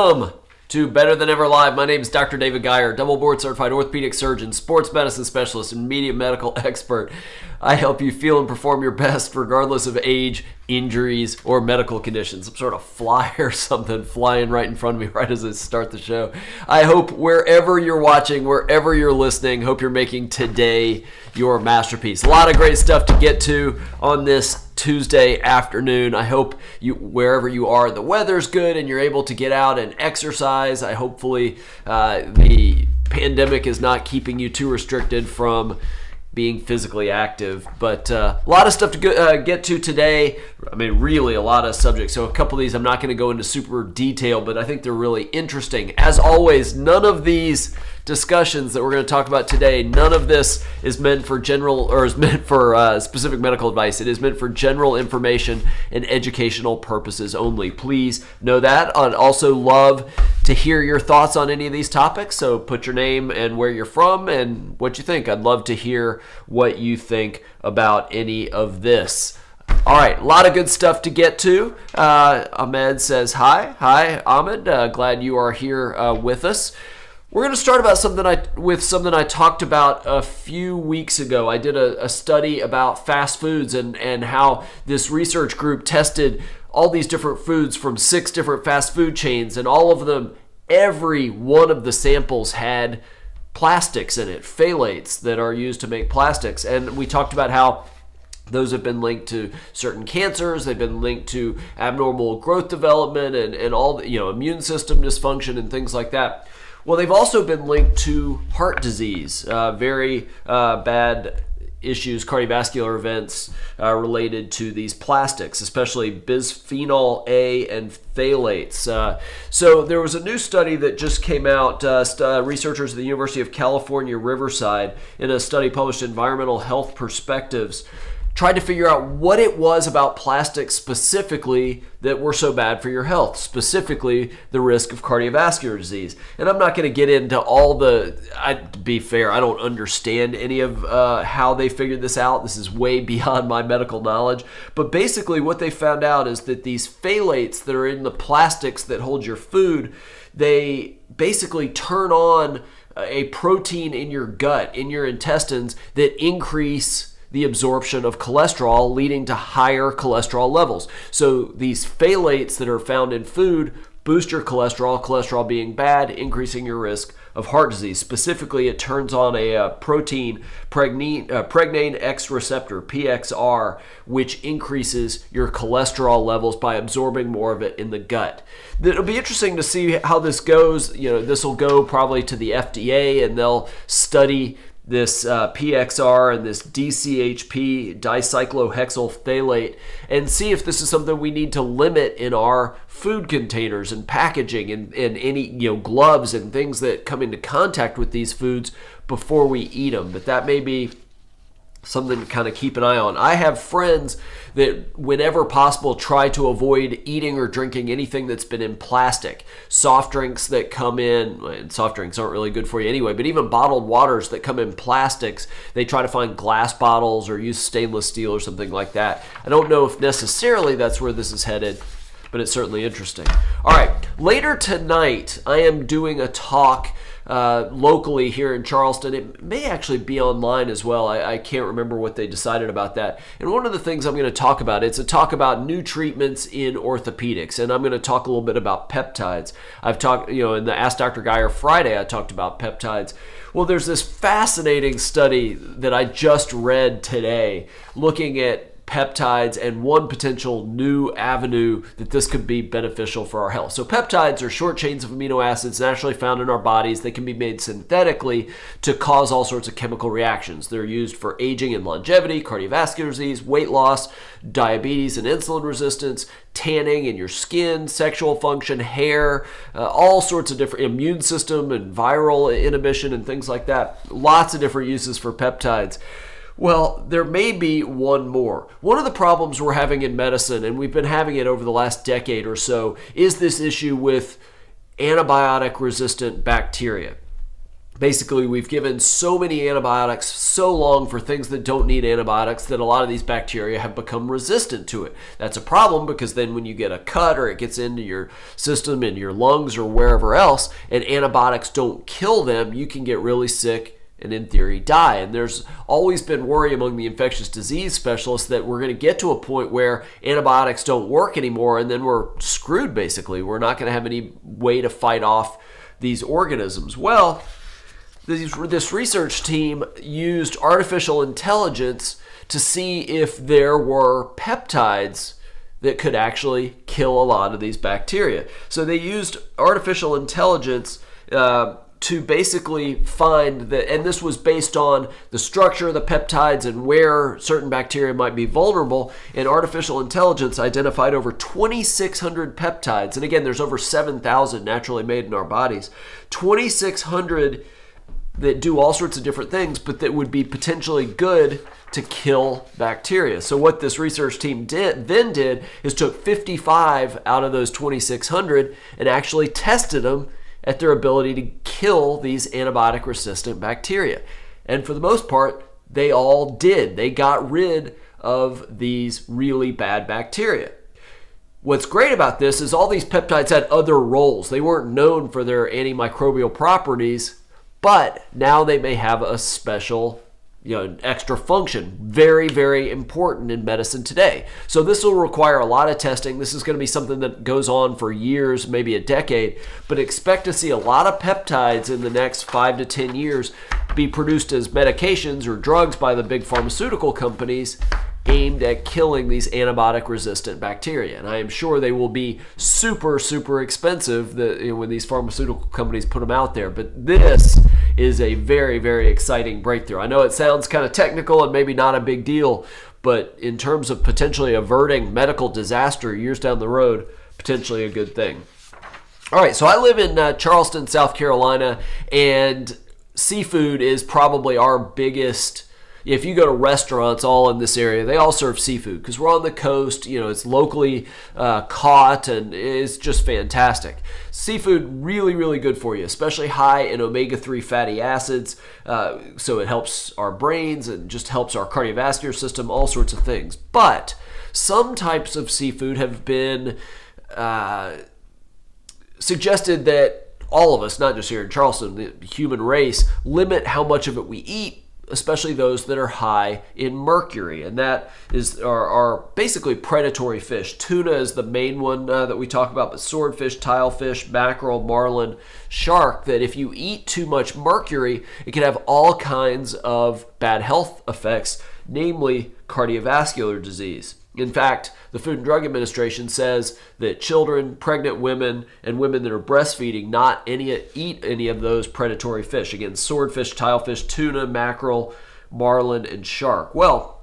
Welcome to Better Than Ever Live. My name is Dr. David Geier, double board certified orthopedic surgeon, sports medicine specialist, and media medical expert. I help you feel and perform your best regardless of age, injuries, or medical conditions. Some sort of fly or something flying right in front of me right as I start the show. I hope wherever you're watching, wherever you're listening, hope you're making today your masterpiece. A lot of great stuff to get to on this Tuesday afternoon. I hope you, wherever you are, the weather's good and you're able to get out and exercise. Hopefully the pandemic is not keeping you too restricted from being physically active, but a lot of stuff to get to today. I mean, really a lot of subjects. So a couple of these I'm not going to go into super detail, but I think they're really interesting. As always, none of these discussions that we're going to talk about today, none of this is meant for general or is meant for specific medical advice. It is meant for general information and educational purposes only. Please know that. I'd also love to hear your thoughts on any of these topics. So put your name and where you're from and what you think. I'd love to hear what you think about any of this. All right, a lot of good stuff to get to. Ahmed says hi. Hi, Ahmed. Glad you are here with us. We're going to start about something I talked about a few weeks ago. I did a study about fast foods and how this research group tested all these different foods from 6 different fast food chains, and all of them, every one of the samples had plastics in it, phthalates that are used to make plastics. And we talked about how those have been linked to certain cancers. They've been linked to abnormal growth development and all the, immune system dysfunction and things like that. Well, they've also been linked to heart disease, very bad issues, cardiovascular events related to these plastics, especially bisphenol A and phthalates. So there was a new study that just came out, researchers at the University of California, Riverside, in a study published in Environmental Health Perspectives, tried to figure out what it was about plastics specifically that were so bad for your health, specifically the risk of cardiovascular disease. And I'm not going to get into all to be fair, I don't understand any of how they figured this out. This is way beyond my medical knowledge. But basically what they found out is that these phthalates that are in the plastics that hold your food, they basically turn on a protein in your gut, in your intestines, that increase the absorption of cholesterol, leading to higher cholesterol levels. So these phthalates that are found in food boost your cholesterol being bad, increasing your risk of heart disease. Specifically, it turns on a protein, pregnane X receptor, PXR, which increases your cholesterol levels by absorbing more of it in the gut. It'll be interesting to see how this goes. This will go probably to the FDA, and they'll study this PXR and this DCHP, dicyclohexyl phthalate, and see if this is something we need to limit in our food containers and packaging and any gloves and things that come into contact with these foods before we eat them. But that may be something to kind of keep an eye on. I have friends that, whenever possible, try to avoid eating or drinking anything that's been in plastic. Soft drinks that come in, and soft drinks aren't really good for you anyway, but even bottled waters that come in plastics, they try to find glass bottles or use stainless steel or something like that. I don't know if necessarily that's where this is headed, but it's certainly interesting. All right, later tonight, I am doing a talk locally here in Charleston. It may actually be online as well. I can't remember what they decided about that. And one of the things I'm going to talk about, it's a talk about new treatments in orthopedics. And I'm going to talk a little bit about peptides. I've talked, in the Ask Dr. Geier Friday, I talked about peptides. Well, there's this fascinating study that I just read today looking at peptides and one potential new avenue that this could be beneficial for our health. So peptides are short chains of amino acids naturally found in our bodies. They can be made synthetically to cause all sorts of chemical reactions. They're used for aging and longevity, cardiovascular disease, weight loss, diabetes and insulin resistance, tanning in your skin, sexual function, hair, all sorts of different immune system and viral inhibition and things like that. Lots of different uses for peptides. Well, there may be one more. One of the problems we're having in medicine, and we've been having it over the last decade or so, is this issue with antibiotic-resistant bacteria. Basically, we've given so many antibiotics so long for things that don't need antibiotics that a lot of these bacteria have become resistant to it. That's a problem because then when you get a cut or it gets into your system, in your lungs or wherever else, and antibiotics don't kill them, you can get really sick and in theory die. And there's always been worry among the infectious disease specialists that we're going to get to a point where antibiotics don't work anymore and then we're screwed basically. We're not going to have any way to fight off these organisms. Well, this research team used artificial intelligence to see if there were peptides that could actually kill a lot of these bacteria. So they used artificial intelligence to basically find that, and this was based on the structure of the peptides and where certain bacteria might be vulnerable, and artificial intelligence identified over 2,600 peptides. And again, there's over 7,000 naturally made in our bodies. 2,600 that do all sorts of different things, but that would be potentially good to kill bacteria. So what this research team did is took 55 out of those 2,600 and actually tested them at their ability to kill these antibiotic-resistant bacteria. And for the most part, they all did. They got rid of these really bad bacteria. What's great about this is all these peptides had other roles. They weren't known for their antimicrobial properties, but now they may have a special, extra function. Very, very important in medicine today. So this will require a lot of testing. This is going to be something that goes on for years, maybe a decade, but expect to see a lot of peptides in the next 5 to 10 years be produced as medications or drugs by the big pharmaceutical companies aimed at killing these antibiotic-resistant bacteria. And I am sure they will be super, super expensive when these pharmaceutical companies put them out there. But this is a very, very exciting breakthrough. I know it sounds kind of technical and maybe not a big deal, but in terms of potentially averting medical disaster years down the road, potentially a good thing. All right, so I live in Charleston, South Carolina, and seafood is probably our biggest. If you go to restaurants all in this area, they all serve seafood because we're on the coast. It's locally caught and it's just fantastic. Seafood, really, really good for you, especially high in omega-3 fatty acids. So it helps our brains and just helps our cardiovascular system, all sorts of things. But some types of seafood have been suggested that all of us, not just here in Charleston, the human race, limit how much of it we eat, especially those that are high in mercury, and that are basically predatory fish. Tuna is the main one that we talk about, but swordfish, tilefish, mackerel, marlin, shark, that if you eat too much mercury, it can have all kinds of bad health effects, namely cardiovascular disease. In fact, the Food and Drug Administration says that children, pregnant women, and women that are breastfeeding not eat any of those predatory fish. Again, swordfish, tilefish, tuna, mackerel, marlin, and shark. Well,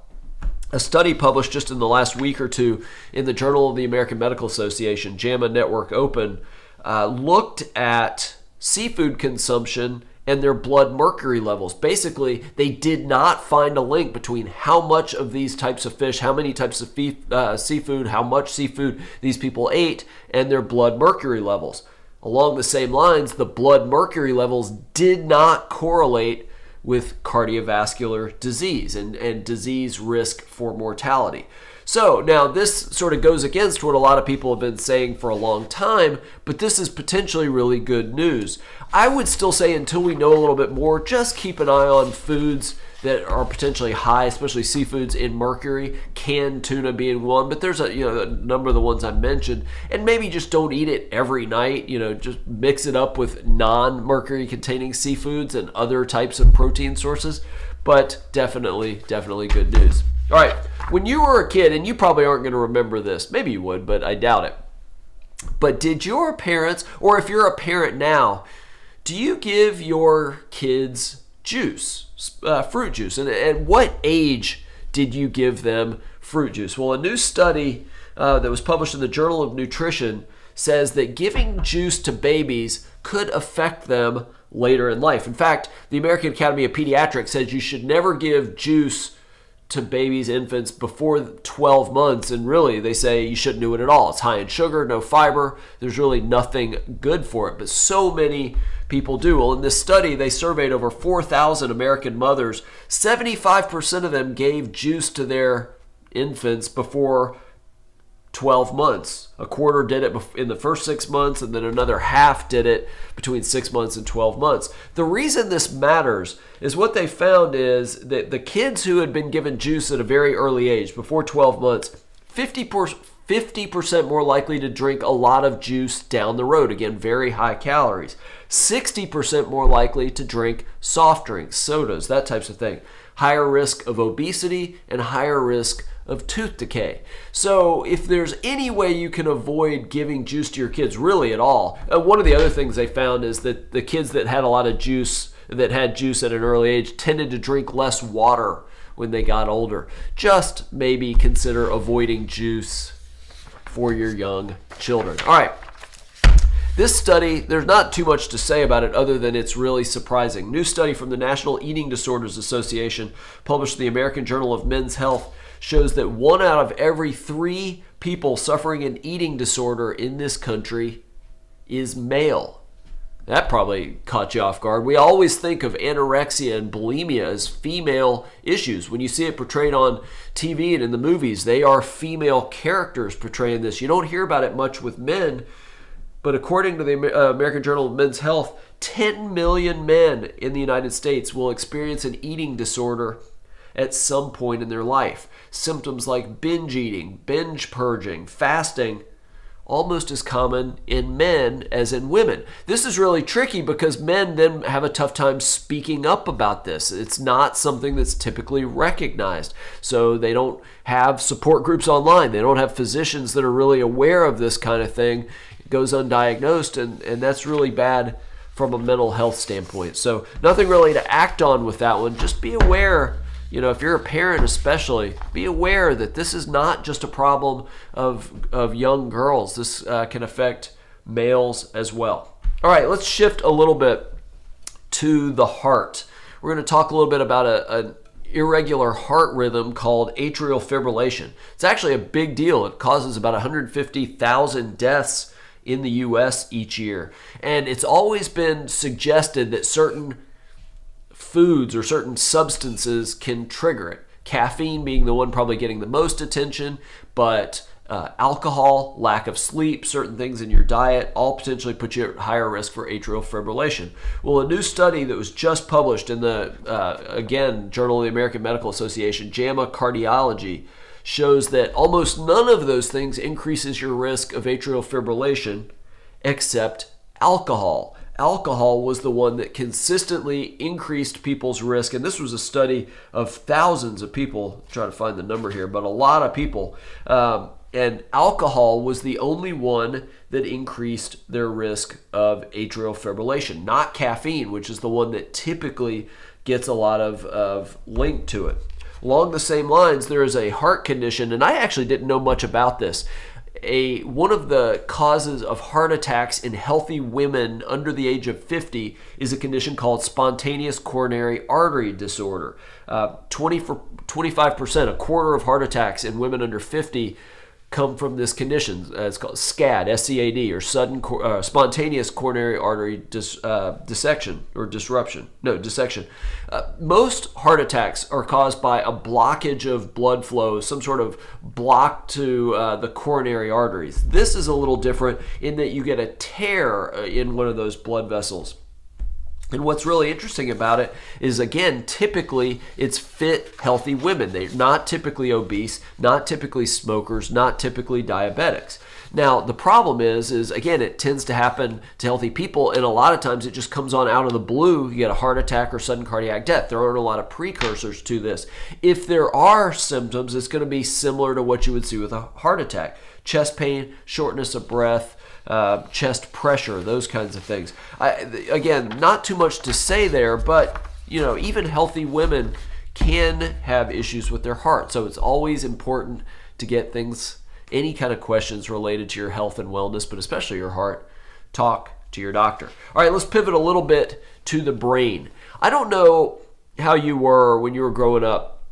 a study published just in the last week or two in the Journal of the American Medical Association, JAMA Network Open, looked at seafood consumption and their blood mercury levels. Basically, they did not find a link between how much of these types of fish, how many types of seafood, how much seafood these people ate, and their blood mercury levels. Along the same lines, the blood mercury levels did not correlate with cardiovascular disease and disease risk for mortality. So now this sort of goes against what a lot of people have been saying for a long time, but this is potentially really good news. I would still say until we know a little bit more, just keep an eye on foods that are potentially high, especially seafoods, in mercury, canned tuna being one, but there's a number of the ones I mentioned, and maybe just don't eat it every night. Just mix it up with non-mercury containing seafoods and other types of protein sources, but definitely good news. All right, when you were a kid, and you probably aren't going to remember this, maybe you would, but I doubt it, but did your parents, or if you're a parent now, do you give your kids juice, fruit juice? And at what age did you give them fruit juice? Well, a new study that was published in the Journal of Nutrition says that giving juice to babies could affect them later in life. In fact, the American Academy of Pediatrics says you should never give juice to babies, infants before 12 months, and really they say you shouldn't do it at all. It's high in sugar, no fiber, there's really nothing good for it. But so many people do. Well, in this study, they surveyed over 4,000 American mothers. 75% of them gave juice to their infants before 12 months. A quarter did it in the first 6 months, and then another half did it between 6 months and 12 months. The reason this matters is what they found is that the kids who had been given juice at a very early age, before 12 months, 50% more likely to drink a lot of juice down the road. Again, very high calories. 60% more likely to drink soft drinks, sodas, that types of thing. Higher risk of obesity and higher risk of tooth decay. So if there's any way you can avoid giving juice to your kids really at all, one of the other things they found is that the kids that had a lot of juice, that had juice at an early age, tended to drink less water when they got older. Just maybe consider avoiding juice for your young children. All right. This study, there's not too much to say about it other than it's really surprising. New study from the National Eating Disorders Association, published in the American Journal of Men's Health, shows that 1 out of every 3 people suffering an eating disorder in this country is male. That probably caught you off guard. We always think of anorexia and bulimia as female issues. When you see it portrayed on TV and in the movies, they are female characters portraying this. You don't hear about it much with men, but according to the American Journal of Men's Health, 10 million men in the United States will experience an eating disorder at some point in their life. Symptoms like binge eating, binge purging, fasting, almost as common in men as in women. This is really tricky because men then have a tough time speaking up about this. It's not something that's typically recognized. So they don't have support groups online. They don't have physicians that are really aware of this kind of thing. It goes undiagnosed, and that's really bad from a mental health standpoint. So nothing really to act on with that one. Just be aware. If you're a parent especially, be aware that this is not just a problem of young girls. This can affect males as well. All right, let's shift a little bit to the heart. We're going to talk a little bit about an irregular heart rhythm called atrial fibrillation. It's actually a big deal. It causes about 150,000 deaths in the U.S. each year. And it's always been suggested that certain foods or certain substances can trigger it. Caffeine being the one probably getting the most attention, but alcohol, lack of sleep, certain things in your diet all potentially put you at higher risk for atrial fibrillation. Well, a new study that was just published in the, again, Journal of the American Medical Association, JAMA Cardiology, shows that almost none of those things increases your risk of atrial fibrillation except alcohol. Alcohol was the one that consistently increased people's risk, and this was a study of thousands of people. Try to find the number here, but a lot of people. And alcohol was the only one that increased their risk of atrial fibrillation, not caffeine, which is the one that typically gets a lot of link to it. Along the same lines, there is a heart condition, and I actually didn't know much about this. One of the causes of heart attacks in healthy women under the age of 50 is a condition called spontaneous coronary artery disorder. 25%, a quarter of heart attacks in women under 50 come from this condition. It's called SCAD, S-C-A-D, or spontaneous coronary artery dissection or disruption. No, dissection. Most heart attacks are caused by a blockage of blood flow, some sort of block to the coronary arteries. This is a little different in that you get a tear in one of those blood vessels. And what's really interesting about it is, again, typically it's fit, healthy women. They're not typically obese, not typically smokers, not typically diabetics. Now, the problem is again, it tends to happen to healthy people, and a lot of times it just comes on out of the blue. You get a heart attack or sudden cardiac death. There aren't a lot of precursors to this. If there are symptoms, it's going to be similar to what you would see with a heart attack. Chest pain, shortness of breath, chest pressure, those kinds of things. Again, not too much to say there, but even healthy women can have issues with their heart. So it's always important to get any kind of questions related to your health and wellness, but especially your heart, talk to your doctor. All right, let's pivot a little bit to the brain. I don't know how you were when you were growing up,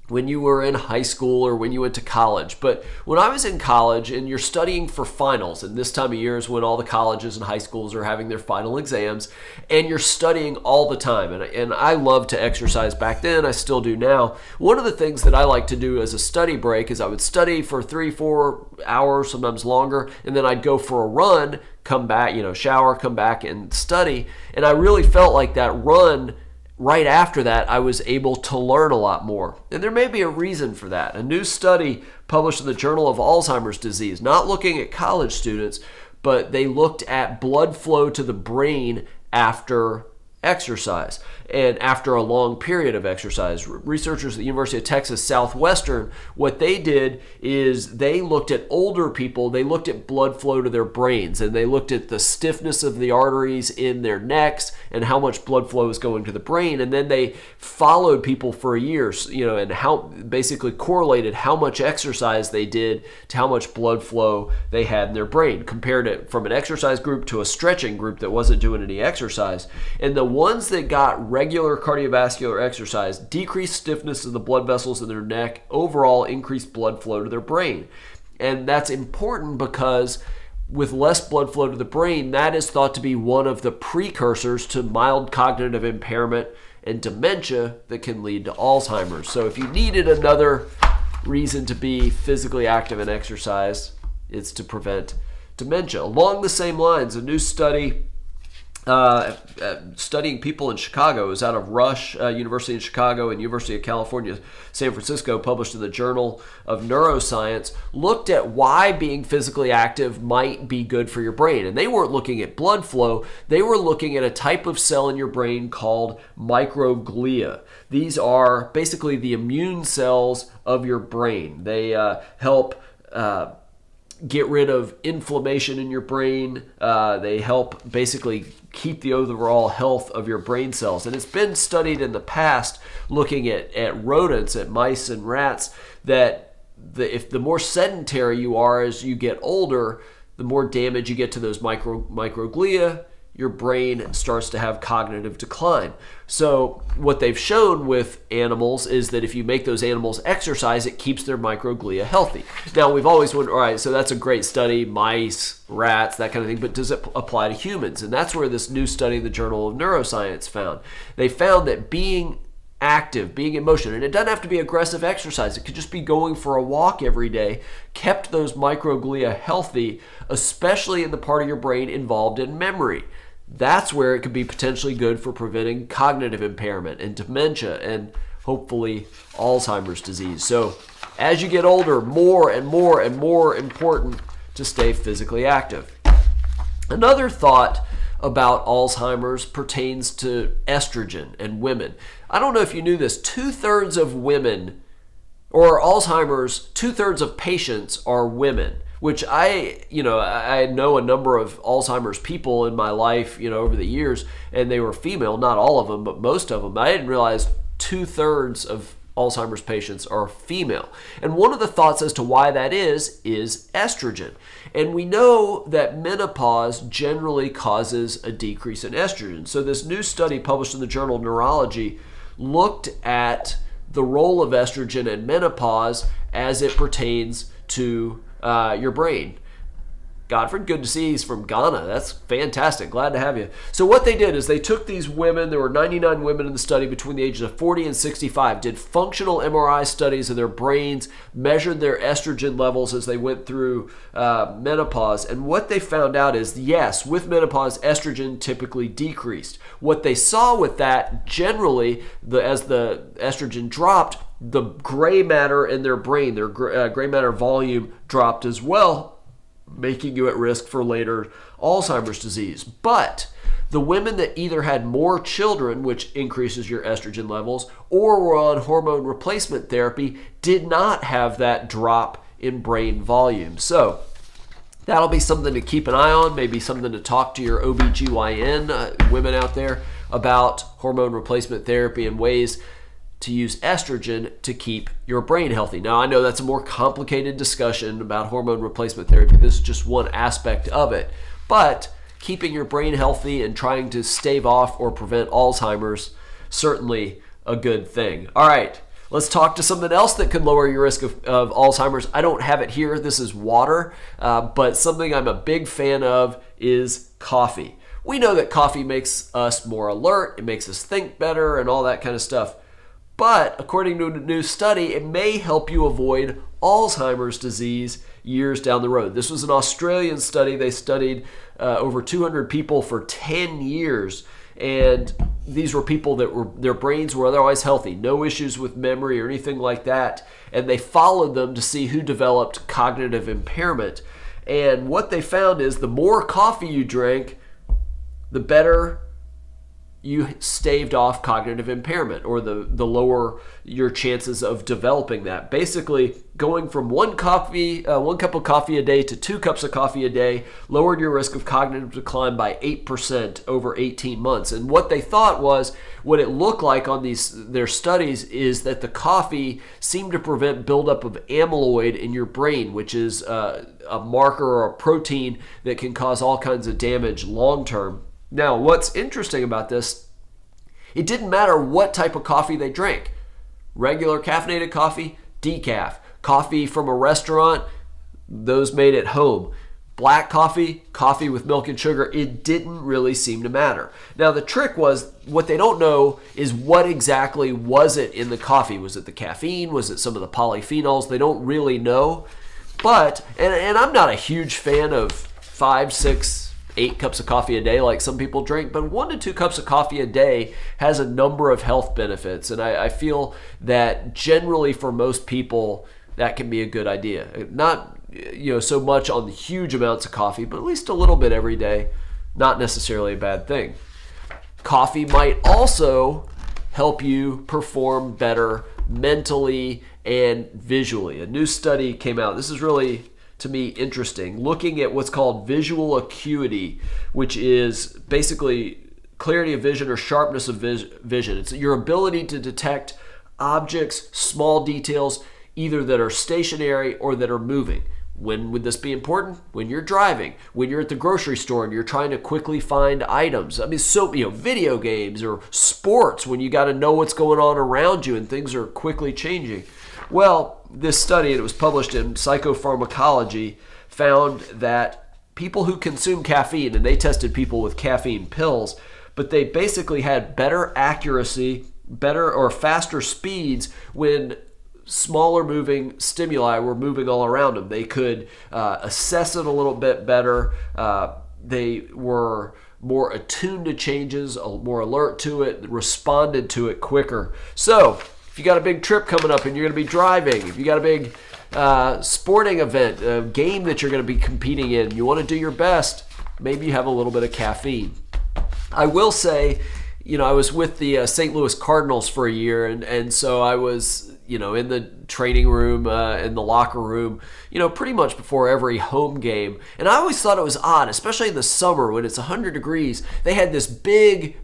when you were in high school or when you went to college. But when I was in college and you're studying for finals, and this time of year is when all the colleges and high schools are having their final exams, and you're studying all the time. And I loved to exercise back then. I still do now. One of the things that I like to do as a study break is I would study for 3-4 hours, sometimes longer, and then I'd go for a run, come back, shower, come back and study. And I really felt like that run, right after that, I was able to learn a lot more. And there may be a reason for that. A new study published in the Journal of Alzheimer's Disease, not looking at college students, but they looked at blood flow to the brain after exercise and after a long period of exercise. Researchers at the University of Texas Southwestern, what they did is they looked at older people, they looked at blood flow to their brains, and they looked at the stiffness of the arteries in their necks and how much blood flow is going to the brain, and then they followed people for a year, and how basically correlated how much exercise they did to how much blood flow they had in their brain, compared it from an exercise group to a stretching group that wasn't doing any exercise. And the ones that got regular cardiovascular exercise decreased stiffness of the blood vessels in their neck, overall increased blood flow to their brain. And that's important because with less blood flow to the brain, that is thought to be one of the precursors to mild cognitive impairment and dementia that can lead to Alzheimer's. So if you needed another reason to be physically active and exercise, it's to prevent dementia. Along the same lines, a new study studying people in Chicago, is out of Rush University in Chicago and University of California, San Francisco, published in the Journal of Neuroscience, looked at why being physically active might be good for your brain. And they weren't looking at blood flow, they were looking at a type of cell in your brain called microglia. These are basically the immune cells of your brain. They help get rid of inflammation in your brain. They help basically keep the overall health of your brain cells. And it's been studied in the past, looking at rodents, at mice and rats, that if the more sedentary you are as you get older, the more damage you get to those microglia, your brain starts to have cognitive decline. So what they've shown with animals is that if you make those animals exercise, it keeps their microglia healthy. Now, we've always wondered, all right, so that's a great study, mice, rats, that kind of thing, but does it apply to humans? And that's where this new study in the Journal of Neuroscience found. They found that being active, being in motion, and it doesn't have to be aggressive exercise, it could just be going for a walk every day, kept those microglia healthy, especially in the part of your brain involved in memory. That's where it could be potentially good for preventing cognitive impairment and dementia and hopefully Alzheimer's disease. So as you get older, more and more and more important to stay physically active. Another thought about Alzheimer's pertains to estrogen and women. I don't know if you knew this, 2/3 of women, or Alzheimer's, 2/3 of patients are women, which I know a number of Alzheimer's people in my life, over the years, and they were female, not all of them, but most of them. I didn't realize 2/3 of Alzheimer's patients are female. And one of the thoughts as to why that is estrogen. And we know that menopause generally causes a decrease in estrogen. So this new study published in the Journal of Neurology looked at the role of estrogen and menopause as it pertains to your brain. Godfred, good to see he's from Ghana. That's fantastic. Glad to have you. So what they did is they took these women, there were 99 women in the study between the ages of 40 and 65, did functional MRI studies of their brains, measured their estrogen levels as they went through menopause. And what they found out is, yes, with menopause, estrogen typically decreased. What they saw with that, generally, as the estrogen dropped, the gray matter in their brain, their gray matter volume dropped as well, making you at risk for later Alzheimer's disease. But the women that either had more children, which increases your estrogen levels, or were on hormone replacement therapy, did not have that drop in brain volume. So that'll be something to keep an eye on, maybe something to talk to your OBGYN women out there about hormone replacement therapy and ways to use estrogen to keep your brain healthy. Now, I know that's a more complicated discussion about hormone replacement therapy. This is just one aspect of it. But keeping your brain healthy and trying to stave off or prevent Alzheimer's, certainly a good thing. All right, Let's talk to something else that could lower your risk of Alzheimer's. I don't have it here. This is water, but something I'm a big fan of is coffee. We know that coffee makes us more alert, it makes us think better, and all that kind of stuff. But according to a new study, it may help you avoid Alzheimer's disease years down the road. This was an Australian study. They studied over 200 people for 10 years. And these were people that their brains were otherwise healthy, no issues with memory or anything like that. And they followed them to see who developed cognitive impairment. And what they found is the more coffee you drank, the better you staved off cognitive impairment, or the lower your chances of developing that. Basically, going from one cup of coffee a day to 2 cups of coffee a day lowered your risk of cognitive decline by 8% over 18 months. And what they thought was, what it looked like on their studies is that the coffee seemed to prevent buildup of amyloid in your brain, which is a marker or a protein that can cause all kinds of damage long term. Now, what's interesting about this, it didn't matter what type of coffee they drank. Regular caffeinated coffee, decaf. Coffee from a restaurant, those made at home. Black coffee, coffee with milk and sugar, it didn't really seem to matter. Now, the trick was, what they don't know is what exactly was it in the coffee. Was it the caffeine? Was it some of the polyphenols? They don't really know. But, and I'm not a huge fan of 5, 6, 8 cups of coffee a day like some people drink, but 1 to 2 cups of coffee a day has a number of health benefits. And I feel that generally for most people, that can be a good idea. Not so much on the huge amounts of coffee, but at least a little bit every day, not necessarily a bad thing. Coffee might also help you perform better mentally and visually. A new study came out. This is really, to me, interesting, looking at what's called visual acuity, which is basically clarity of vision or sharpness of vision. It's your ability to detect objects, small details, either that are stationary or that are moving. When would this be important? When you're driving, when you're at the grocery store and you're trying to quickly find items. I mean, video games or sports, when you got to know what's going on around you and things are quickly changing. Well, this study, and it was published in Psychopharmacology, found that people who consume caffeine, and they tested people with caffeine pills, but they basically had better accuracy, better or faster speeds when smaller moving stimuli were moving all around them. They could assess it a little bit better. They were more attuned to changes, more alert to it, responded to it quicker. So, if you got a big trip coming up and you're going to be driving, if you got a big sporting event, a game that you're going to be competing in, you want to do your best, maybe you have a little bit of caffeine. I will say, I was with the St. Louis Cardinals for a year, and so I was, in the training room, in the locker room, pretty much before every home game. And I always thought it was odd, especially in the summer when it's 100 degrees. They had this big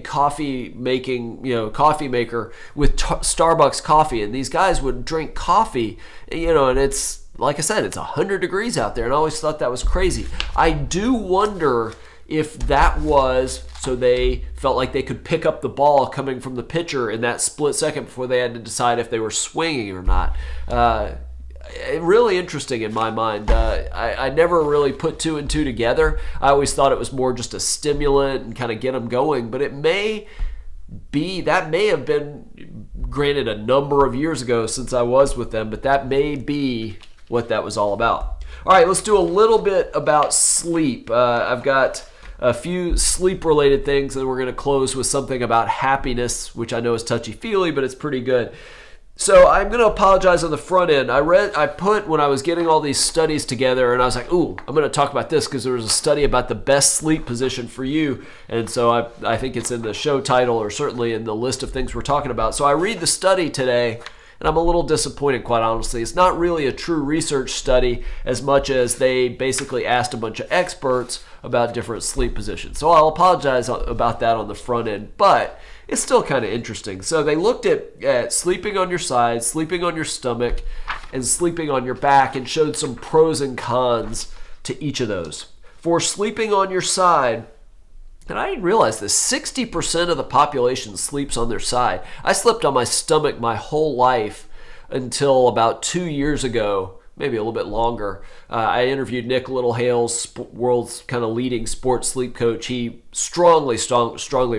coffee maker with Starbucks coffee, and these guys would drink coffee, and it's, like I said, it's 100 degrees out there, and I always thought that was crazy. I do wonder if that was so they felt like they could pick up the ball coming from the pitcher in that split second before they had to decide if they were swinging or not. Really interesting in my mind. I never really put 2 and 2 together. I always thought it was more just a stimulant and kind of get them going, but that may have been, granted, a number of years ago since I was with them, but that may be what that was all about. All right, let's do a little bit about sleep. I've got a few sleep-related things, and we're going to close with something about happiness, which I know is touchy-feely, but it's pretty good. So I'm going to apologize on the front end. When I was getting all these studies together, and I was like, I'm going to talk about this because there was a study about the best sleep position for you, and so I think it's in the show title or certainly in the list of things we're talking about. So I read the study today, and I'm a little disappointed, quite honestly. It's not really a true research study as much as they basically asked a bunch of experts about different sleep positions. So I'll apologize about that on the front end, but it's still kind of interesting. So they looked at sleeping on your side, sleeping on your stomach, and sleeping on your back, and showed some pros and cons to each of those. For sleeping on your side, And I didn't realize this. 60% of the population sleeps on their side. I slept on my stomach my whole life until about 2 years ago, maybe a little bit longer. I interviewed Nick Littlehales, world's kind of leading sports sleep coach. He strongly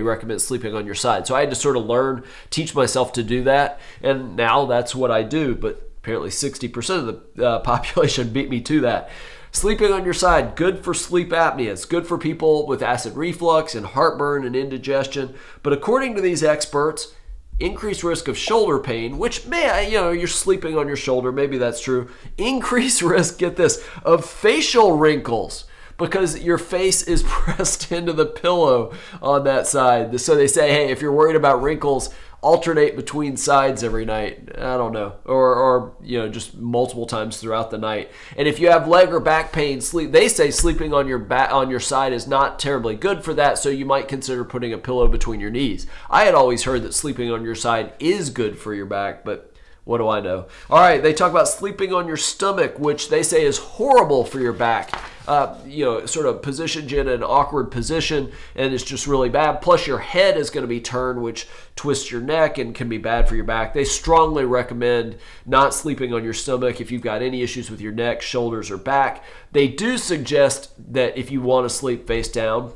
recommends sleeping on your side. So I had to sort of teach myself to do that. And now that's what I do. But apparently 60% of the population beat me to that. Sleeping on your side, good for sleep apnea. It's good for people with acid reflux and heartburn and indigestion. But according to these experts, increased risk of shoulder pain, which you're sleeping on your shoulder, maybe that's true. Increased risk, get this, of facial wrinkles because your face is pressed into the pillow on that side. So they say, hey, if you're worried about wrinkles, alternate between sides every night. I don't know. Or just multiple times throughout the night. And if you have leg or back pain, they say sleeping on your side is not terribly good for that, so you might consider putting a pillow between your knees. I had always heard that sleeping on your side is good for your back, but what do I know? All right, they talk about sleeping on your stomach, which they say is horrible for your back. Sort of positions you in an awkward position, and it's just really bad. Plus, your head is going to be turned, which twists your neck and can be bad for your back. They strongly recommend not sleeping on your stomach if you've got any issues with your neck, shoulders, or back. They do suggest that if you want to sleep face down,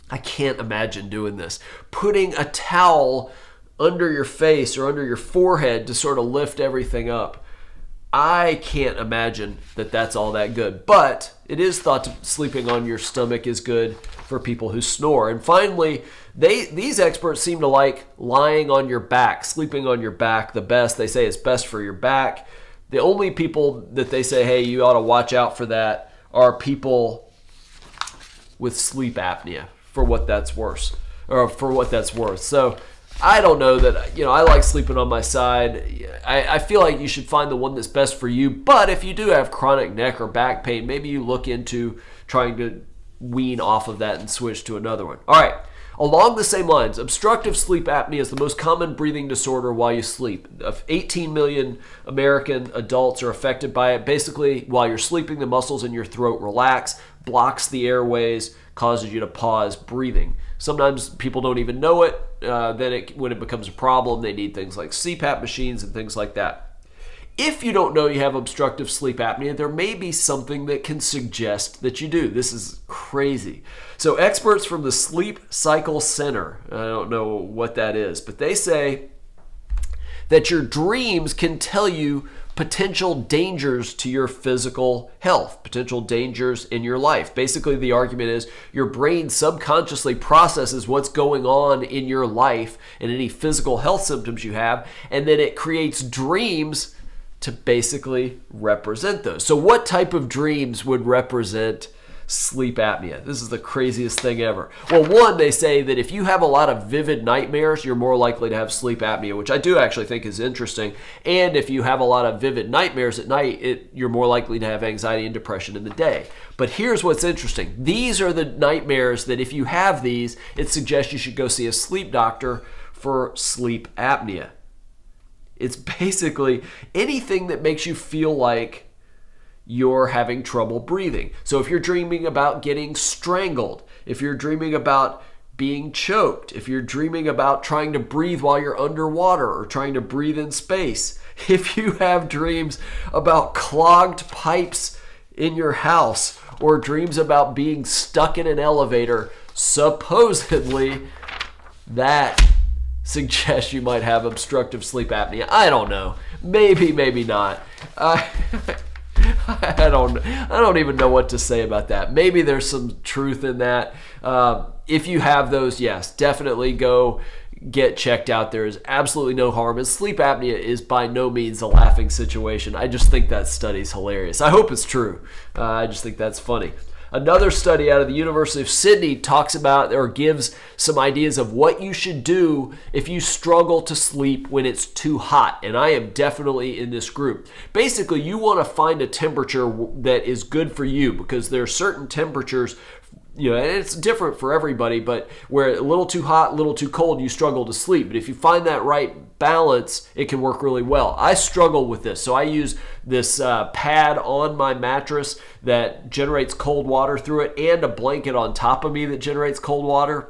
I can't imagine doing this, putting a towel under your face or under your forehead to sort of lift everything up. I can't imagine that that's all that good, but it is thought sleeping on your stomach is good for people who snore. And finally, these experts seem to like lying on your back, sleeping on your back the best. They say it's best for your back. The only people that they say, hey, you ought to watch out for that are people with sleep apnea, for what that's worth. So I don't know that, I like sleeping on my side. I feel like you should find the one that's best for you. But if you do have chronic neck or back pain, maybe you look into trying to wean off of that and switch to another one. All right. Along the same lines, obstructive sleep apnea is the most common breathing disorder while you sleep. 18 million American adults are affected by it. Basically, while you're sleeping, the muscles in your throat relax, blocks the airways, causes you to pause breathing. Sometimes people don't even know it. When it becomes a problem, they need things like CPAP machines and things like that. If you don't know you have obstructive sleep apnea, there may be something that can suggest that you do. This is crazy. So experts from the Sleep Cycle Center, I don't know what that is, but they say that your dreams can tell you potential dangers to your physical health, potential dangers in your life. Basically, the argument is your brain subconsciously processes what's going on in your life and any physical health symptoms you have, and then it creates dreams to basically represent those. So what type of dreams would represent sleep apnea? This is the craziest thing ever. Well, one, they say that if you have a lot of vivid nightmares, you're more likely to have sleep apnea, which I do actually think is interesting. And if you have a lot of vivid nightmares at night, you're more likely to have anxiety and depression in the day. But here's what's interesting. These are the nightmares that if you have these, it suggests you should go see a sleep doctor for sleep apnea. It's basically anything that makes you feel like you're having trouble breathing. So if you're dreaming about getting strangled, if you're dreaming about being choked, if you're dreaming about trying to breathe while you're underwater or trying to breathe in space, if you have dreams about clogged pipes in your house or dreams about being stuck in an elevator, supposedly that suggests you might have obstructive sleep apnea. I don't know. Maybe, maybe not. I don't even know what to say about that. Maybe there's some truth in that. If you have those, yes, definitely go get checked out. There is absolutely no harm. And sleep apnea is by no means a laughing situation. I just think that study's hilarious. I hope it's true. I just think that's funny. Another study out of the University of Sydney talks about or gives some ideas of what you should do if you struggle to sleep when it's too hot. And I am definitely in this group. Basically, you want to find a temperature that is good for you because there are certain temperatures and it's different for everybody, but where a little too hot, a little too cold, you struggle to sleep. But if you find that right balance, it can work really well. I struggle with this, so I use this pad on my mattress that generates cold water through it, and a blanket on top of me that generates cold water.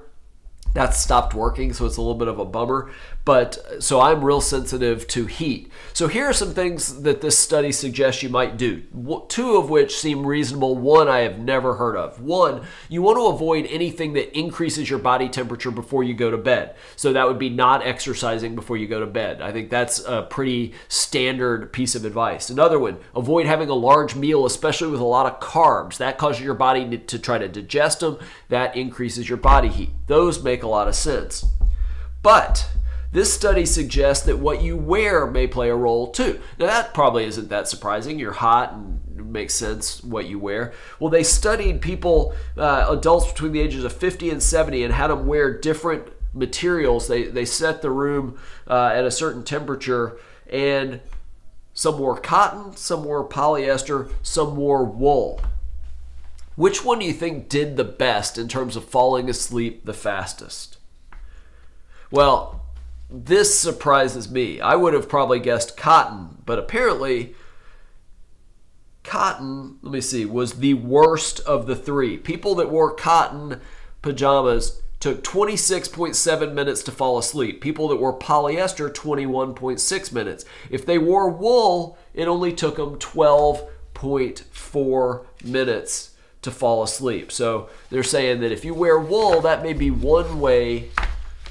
That's stopped working, so it's a little bit of a bummer. But so I'm real sensitive to heat. So here are some things that this study suggests you might do. Two of which seem reasonable. One I have never heard of. One, you want to avoid anything that increases your body temperature before you go to bed. So that would be not exercising before you go to bed. I think that's a pretty standard piece of advice. Another one, avoid having a large meal, especially with a lot of carbs. That causes your body to try to digest them. That increases your body heat. Those make a lot of sense. But this study suggests that what you wear may play a role too. Now that probably isn't that surprising. You're hot and it makes sense what you wear. Well, they studied people, adults between the ages of 50 and 70, and had them wear different materials. They set the room at a certain temperature, and some wore cotton, some wore polyester, some wore wool. Which one do you think did the best in terms of falling asleep the fastest? Well, this surprises me. I would have probably guessed cotton, but apparently cotton, was the worst of the three. People that wore cotton pajamas took 26.7 minutes to fall asleep. People that wore polyester, 21.6 minutes. If they wore wool, it only took them 12.4 minutes to fall asleep. So they're saying that if you wear wool, that may be one way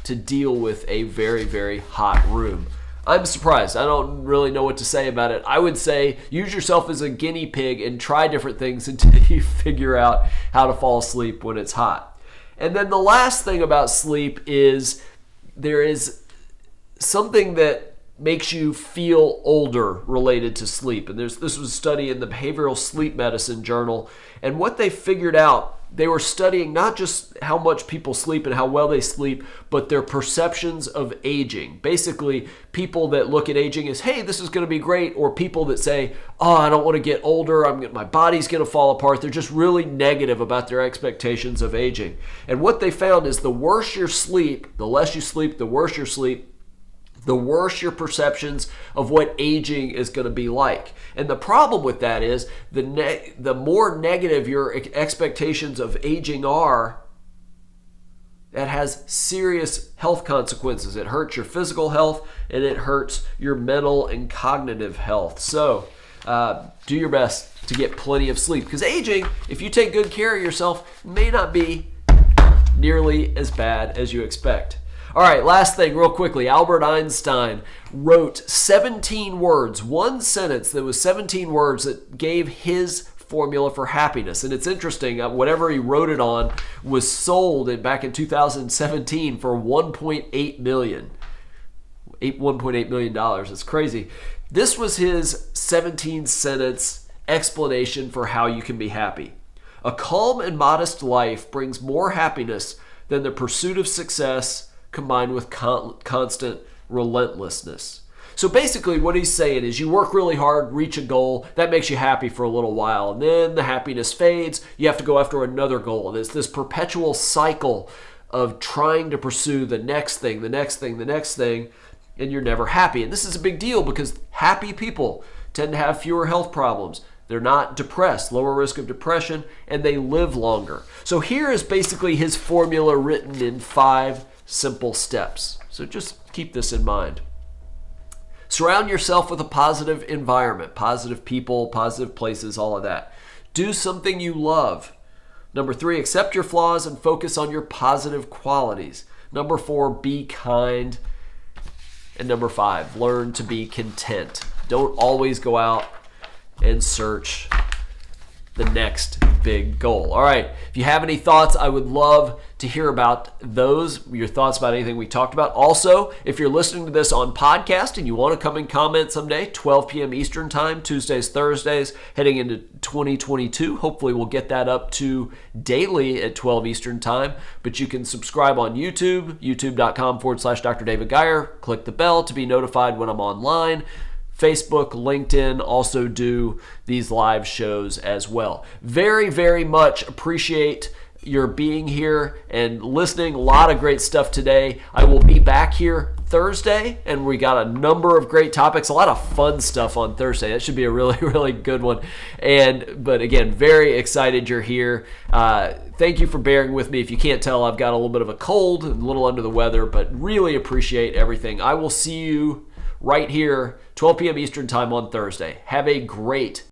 to deal with a very, very hot room. I'm surprised. I don't really know what to say about it. I would say use yourself as a guinea pig and try different things until you figure out how to fall asleep when it's hot. And then the last thing about sleep is there is something that makes you feel older related to sleep. And this was a study in the Behavioral Sleep Medicine Journal. And what they figured out, they were studying not just how much people sleep and how well they sleep, but their perceptions of aging. Basically, people that look at aging as, hey, this is going to be great, or people that say, oh, I don't want to get older, my body's going to fall apart. They're just really negative about their expectations of aging. And what they found is the worse your sleep, the less you sleep, the worse your sleep, the worse your perceptions of what aging is going to be like. And the problem with that is the more negative your expectations of aging are, that has serious health consequences. It hurts your physical health and it hurts your mental and cognitive health. So do your best to get plenty of sleep, because aging, if you take good care of yourself, may not be nearly as bad as you expect. All right, last thing real quickly. Albert Einstein wrote 17 words, one sentence that was 17 words that gave his formula for happiness. And it's interesting, whatever he wrote it on was sold back in 2017 for $1.8 million. $1.8 million. It's crazy. This was his 17-sentence explanation for how you can be happy. A calm and modest life brings more happiness than the pursuit of success combined with constant relentlessness. So basically what he's saying is you work really hard, reach a goal, that makes you happy for a little while, and then the happiness fades, you have to go after another goal. And it's this perpetual cycle of trying to pursue the next thing, the next thing, the next thing, and you're never happy. And this is a big deal because happy people tend to have fewer health problems. They're not depressed, lower risk of depression, and they live longer. So here is basically his formula written in 5 simple steps. So just keep this in mind. Surround yourself with a positive environment, positive people, positive places, all of that. Do something you love. Number 3, accept your flaws and focus on your positive qualities. Number 4, be kind. And number 5, learn to be content. Don't always go out and search the next big goal. All right, if you have any thoughts, I would love to hear about those, your thoughts about anything we talked about. Also, if you're listening to this on podcast and you want to come and comment someday, 12 p.m. Eastern time, Tuesdays, Thursdays, heading into 2022. Hopefully we'll get that up to daily at 12 Eastern time, but you can subscribe on YouTube, youtube.com/Dr. David Geier. Click the bell to be notified when I'm online. Facebook, LinkedIn also do these live shows as well. Very, very much appreciate your being here and listening. A lot of great stuff today. I will be back here Thursday, and we got a number of great topics, a lot of fun stuff on Thursday. That should be a really, really good one. But again, very excited you're here. Thank you for bearing with me. If you can't tell, I've got a little bit of a cold and a little under the weather, but really appreciate everything. I will see you right here, 12 p.m. Eastern time on Thursday. Have a great